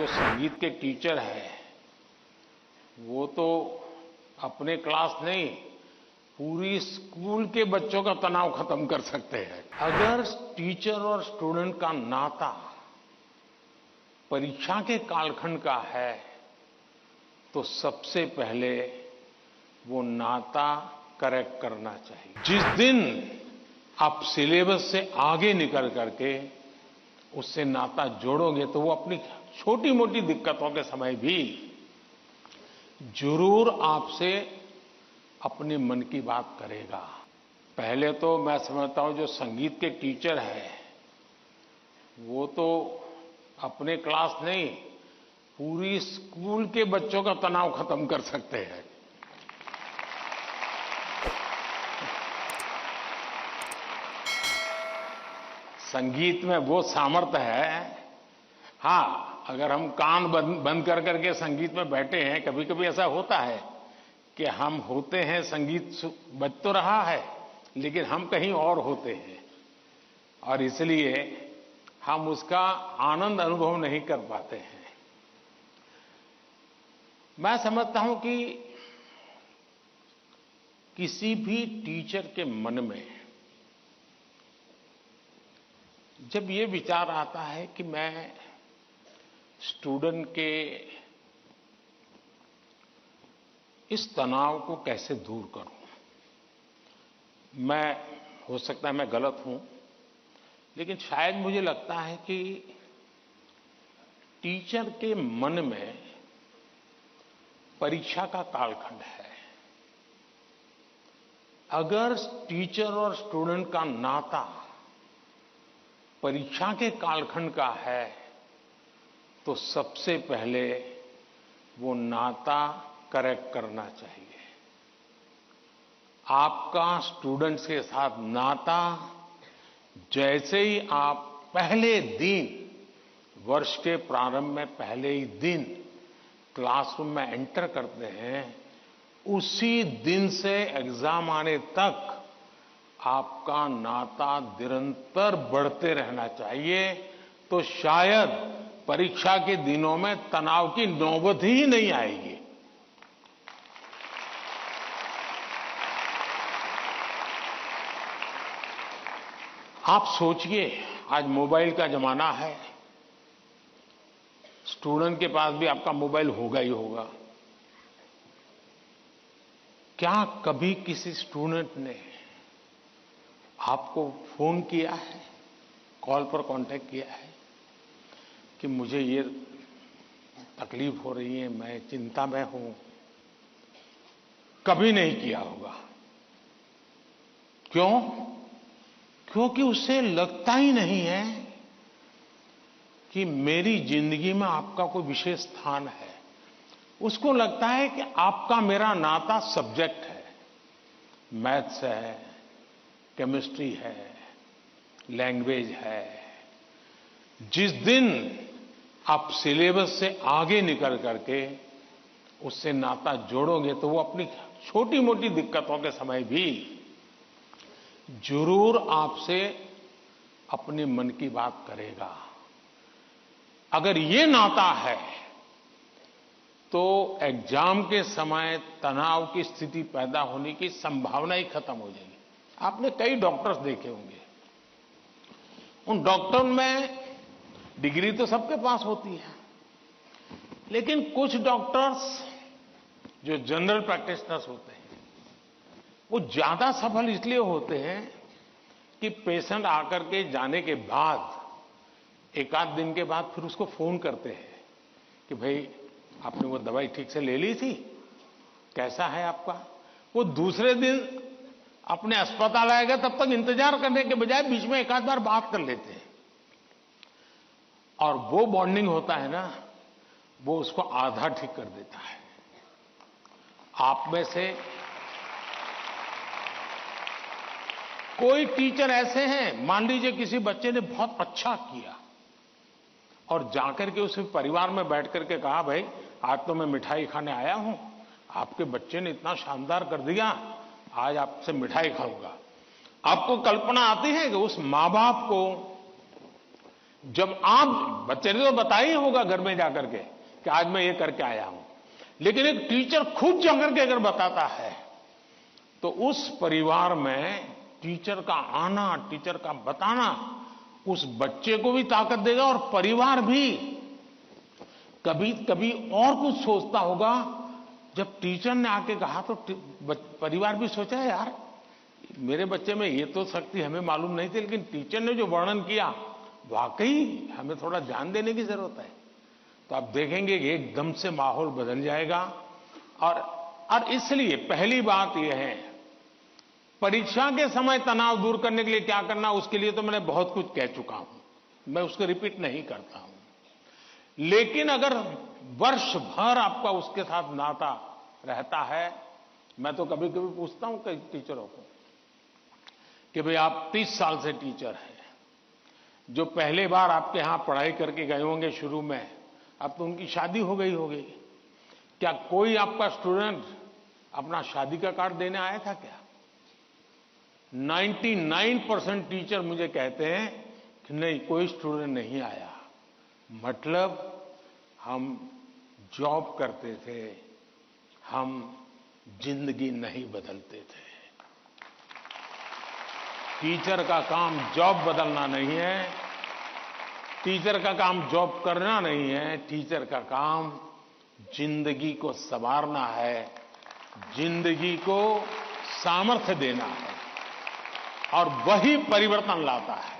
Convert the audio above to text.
जो संगीत के टीचर हैं वो तो अपने क्लास नहीं, पूरी स्कूल के बच्चों का तनाव खत्म कर सकते हैं। अगर टीचर और स्टूडेंट का नाता परीक्षा के कालखंड का है तो सबसे पहले वो नाता करेक्ट करना चाहिए। जिस दिन आप सिलेबस से आगे निकल करके उससे नाता जोड़ोगे तो वो अपनी छोटी मोटी दिक्कतों के समय भी जरूर आपसे अपने मन की बात करेगा। पहले तो मैं समझता हूं जो संगीत के टीचर हैं वो तो अपने क्लास नहीं, पूरी स्कूल के बच्चों का तनाव खत्म कर सकते हैं। संगीत में वो सामर्थ्य है। हाँ, अगर हम कान बंद कर करके संगीत में बैठे हैं, कभी कभी ऐसा होता है कि हम होते हैं, संगीत बज तो रहा है लेकिन हम कहीं और होते हैं और इसलिए हम उसका आनंद अनुभव नहीं कर पाते हैं। मैं समझता हूं कि किसी भी टीचर के मन में जब ये विचार आता है कि मैं स्टूडेंट के इस तनाव को कैसे दूर करूं, हो सकता है मैं गलत हूं, लेकिन शायद मुझे लगता है कि टीचर के मन में परीक्षा का कालखंड है। अगर टीचर और स्टूडेंट का नाता परीक्षा के कालखंड का है तो सबसे पहले वो नाता करेक्ट करना चाहिए। आपका स्टूडेंट्स के साथ नाता जैसे ही आप पहले दिन, वर्ष के प्रारंभ में पहले ही दिन क्लासरूम में एंटर करते हैं, उसी दिन से एग्जाम आने तक आपका नाता निरंतर बढ़ते रहना चाहिए। तो शायद परीक्षा के दिनों में तनाव की नौबत ही नहीं आएगी। आप सोचिए, आज मोबाइल का जमाना है, स्टूडेंट के पास भी आपका मोबाइल होगा ही होगा। क्या कभी किसी स्टूडेंट ने आपको फोन किया है, कॉल पर कांटेक्ट किया है कि मुझे ये तकलीफ हो रही है, मैं चिंता में हूं? कभी नहीं किया होगा। क्यों? क्योंकि उसे लगता ही नहीं है कि मेरी जिंदगी में आपका कोई विशेष स्थान है। उसको लगता है कि आपका मेरा नाता सब्जेक्ट है, मैथ्स है, केमिस्ट्री है, लैंग्वेज है। जिस दिन आप सिलेबस से आगे निकल करके उससे नाता जोड़ोगे तो वो अपनी छोटी मोटी दिक्कतों के समय भी जरूर आपसे अपने मन की बात करेगा। अगर ये नाता है तो एग्जाम के समय तनाव की स्थिति पैदा होने की संभावना ही खत्म हो जाएगी। आपने कई डॉक्टर्स देखे होंगे, उन डॉक्टर में डिग्री तो सबके पास होती है, लेकिन कुछ डॉक्टर्स जो जनरल प्रैक्टिशनर्स होते हैं वो ज्यादा सफल इसलिए होते हैं कि पेशेंट आकर के जाने के बाद एक आध दिन के बाद फिर उसको फोन करते हैं कि भाई आपने वो दवाई ठीक से ले ली थी, कैसा है आपका? वो दूसरे दिन अपने अस्पताल आएगा तब तक इंतजार करने के बजाय बीच में एक आध बार बात कर लेते हैं और वो बॉन्डिंग होता है ना, वो उसको आधा ठीक कर देता है। आप में से कोई टीचर ऐसे हैं, मान लीजिए किसी बच्चे ने बहुत अच्छा किया और जाकर के उसे परिवार में बैठ करके कहा, भाई आज तो मैं मिठाई खाने आया हूं, आपके बच्चे ने इतना शानदार कर दिया, आज आपसे मिठाई खाऊंगा। आपको कल्पना आती है कि उस मां बाप को जब आप बच्चे ने तो बताया ही होगा घर में जाकर के कि आज मैं ये करके आया हूं, लेकिन एक टीचर खुद जाकर के अगर बताता है तो उस परिवार में टीचर का आना, टीचर का बताना उस बच्चे को भी ताकत देगा और परिवार भी कभी कभी और कुछ सोचता होगा। जब टीचर ने आके कहा तो परिवार भी सोचा है, यार मेरे बच्चे में ये तो शक्ति हमें मालूम नहीं थी, लेकिन टीचर ने जो वर्णन किया वाकई हमें थोड़ा ध्यान देने की जरूरत है। तो आप देखेंगे कि एकदम से माहौल बदल जाएगा। और इसलिए पहली बात यह है, परीक्षा के समय तनाव दूर करने के लिए क्या करना, उसके लिए तो मैंने बहुत कुछ कह चुका हूं, मैं उसको रिपीट नहीं करता हूं। लेकिन अगर वर्ष भर आपका उसके साथ नाता रहता है, मैं तो कभी कभी पूछता हूं कई टीचरों को कि भाई आप 30 साल से टीचर हैं, जो पहले बार आपके यहां पढ़ाई करके गए होंगे शुरू में, अब तो उनकी शादी हो गई होगी, क्या कोई आपका स्टूडेंट अपना शादी का कार्ड देने आया था क्या? 99% टीचर मुझे कहते हैं कि नहीं, कोई स्टूडेंट नहीं आया। मतलब हम जॉब करते थे, हम जिंदगी नहीं बदलते थे। टीचर का काम जॉब बदलना नहीं है, टीचर का काम जॉब करना नहीं है, टीचर का काम जिंदगी को संवारना है, जिंदगी को सामर्थ्य देना है, और वही परिवर्तन लाता है।